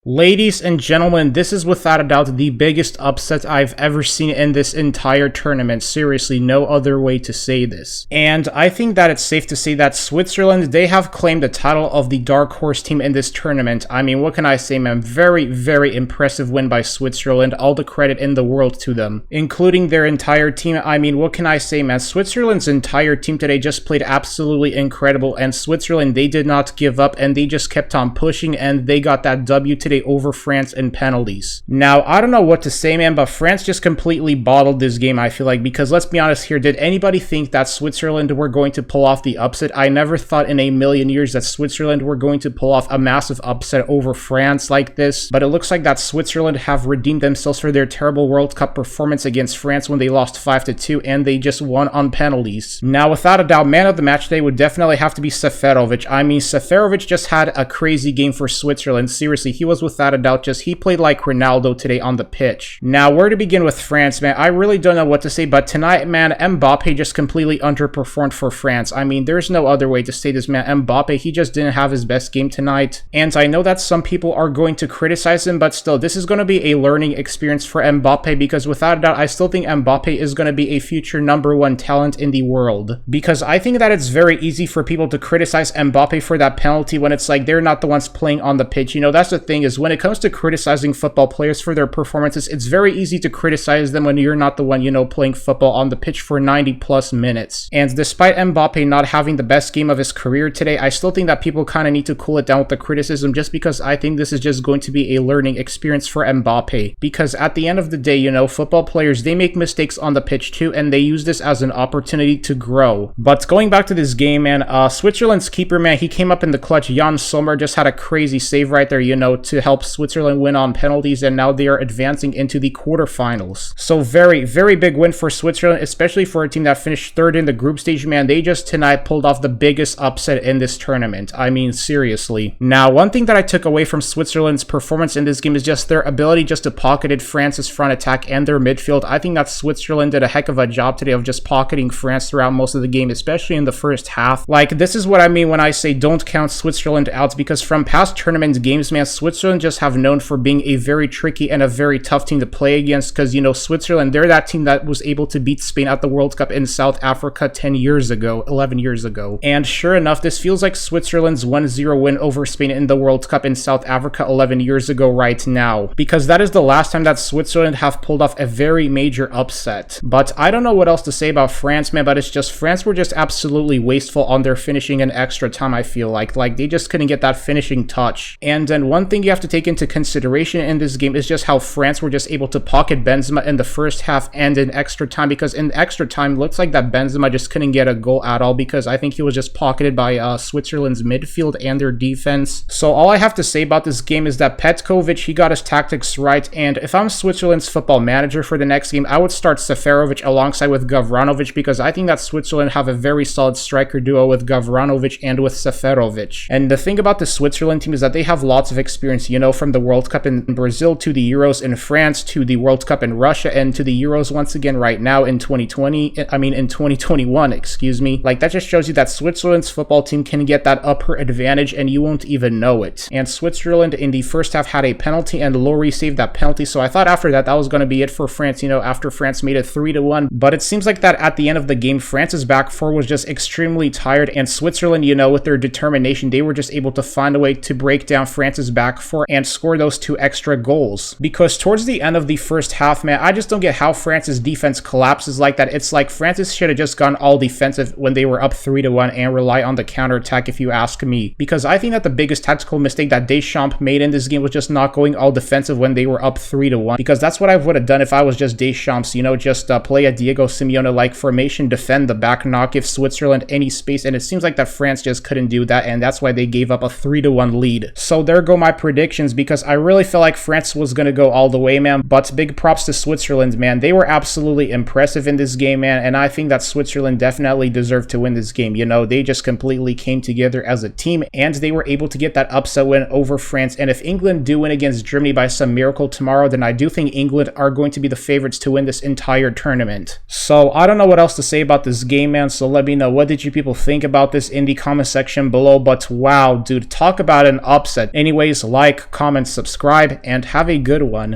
Ladies and gentlemen, this is without a doubt the biggest upset I've ever seen in this entire tournament. Seriously, no other way to say this. And I think that it's safe to say that Switzerland, they have claimed the title of the dark horse team in this tournament. I mean, what can I say, man? Very, very impressive win by Switzerland. All the credit in the world to them, including their entire team. I mean, what can I say, man? Switzerland's entire team today just played absolutely incredible, and Switzerland, they did not give up, and they just kept on pushing, and they got that W today over France in penalties. Now, I don't know what to say, man, but France just completely bottled this game, I feel like, because let's be honest here, did anybody think that Switzerland were going to pull off the upset? I never thought in a million years that Switzerland were going to pull off a massive upset over France like this, but it looks like that Switzerland have redeemed themselves for their terrible World Cup performance against France when they lost 5-2, and they just won on penalties. Now, without a doubt, man of the match today would definitely have to be Seferovic. I mean, Seferovic just had a crazy game for Switzerland. Seriously, he was without a doubt he played like Ronaldo today on the pitch. Now, where to begin with France, man? I really don't know what to say, but tonight, man, Mbappe just completely underperformed for France. I mean, there's no other way to say this, man. Mbappe, he just didn't have his best game tonight, and I know that some people are going to criticize him, but still, this is going to be a learning experience for Mbappe, because without a doubt, I still think Mbappe is going to be a future #1 talent in the world, because I think that it's very easy for people to criticize Mbappe for that penalty when it's like they're not the ones playing on the pitch. You know, that's the thing, is when it comes to criticizing football players for their performances, it's very easy to criticize them when you're not the one, you know, playing football on the pitch for 90+ minutes. And despite Mbappe not having the best game of his career today, I still think that people kind of need to cool it down with the criticism, just because I think this is just going to be a learning experience for Mbappe. Because at the end of the day, you know, football players, they make mistakes on the pitch too, and they use this as an opportunity to grow. But going back to this game, man, Switzerland's keeper, man, he came up in the clutch. Jan Sommer just had a crazy save right there, you know, to help Switzerland win on penalties, and now they are advancing into the quarterfinals. So very, very big win for Switzerland, especially for a team that finished third in the group stage, man. They just tonight pulled off the biggest upset in this tournament. I mean, seriously. Now, one thing that I took away from Switzerland's performance in this game is just their ability just to pocketed France's front attack and their midfield. I think that Switzerland did a heck of a job today of just pocketing France throughout most of the game, especially in the first half. Like, this is what I mean when I say don't count Switzerland out, because from past tournament games, man, Switzerland just have known for being a very tricky and a very tough team to play against, because, you know, Switzerland, they're that team that was able to beat Spain at the World Cup in South Africa 11 years ago. And sure enough, this feels like Switzerland's 1-0 win over Spain in the World Cup in South Africa 11 years ago right now, because that is the last time that Switzerland have pulled off a very major upset. But I don't know what else to say about France, man, but it's just France were just absolutely wasteful on their finishing in extra time, I feel like they just couldn't get that finishing touch. And then one thing you have to take into consideration in this game is just how France were just able to pocket Benzema in the first half and in extra time, because in extra time, looks like that Benzema just couldn't get a goal at all, because I think he was just pocketed by Switzerland's midfield and their defense. So all I have to say about this game is that Petkovic, he got his tactics right, and if I'm Switzerland's football manager for the next game, I would start Seferovic alongside with Gavranovic, because I think that Switzerland have a very solid striker duo with Gavranovic and with Seferovic. And the thing about the Switzerland team is that they have lots of experience, you know, from the World Cup in Brazil to the Euros in France to the World Cup in Russia and to the Euros once again right now in 2021, excuse me. Like, that just shows you that Switzerland's football team can get that upper advantage and you won't even know it. And Switzerland in the first half had a penalty, and Lloris saved that penalty, so I thought after that was going to be it for France, you know, after France made it 3-1. But it seems like that at the end of the game, France's back four was just extremely tired, and Switzerland, you know, with their determination, they were just able to find a way to break down France's back four and score those 2 extra goals. Because towards the end of the first half, man, I just don't get how France's defense collapses like that. It's like Francis should have just gone all defensive when they were up 3-1 and rely on the counterattack, if you ask me. Because I think that the biggest tactical mistake that Deschamps made in this game was just not going all defensive when they were up 3-1. Because that's what I would have done if I was just Deschamps, you know, just play a Diego Simeone-like formation, defend the back, not give Switzerland any space, and it seems like that France just couldn't do that, and that's why they gave up a 3-1 lead. So there go my predictions, because I really feel like France was going to go all the way, man, but big props to Switzerland, man. They were absolutely impressive in this game, man, and I think that Switzerland definitely deserved to win this game. You know, they just completely came together as a team, and they were able to get that upset win over France. And if England do win against Germany by some miracle tomorrow, then I do think England are going to be the favorites to win this entire tournament. So I don't know what else to say about this game, man, so let me know, what did you people think about this in the comment section below? But wow, dude, talk about an upset. Anyways, like, like, comment, subscribe, and have a good one.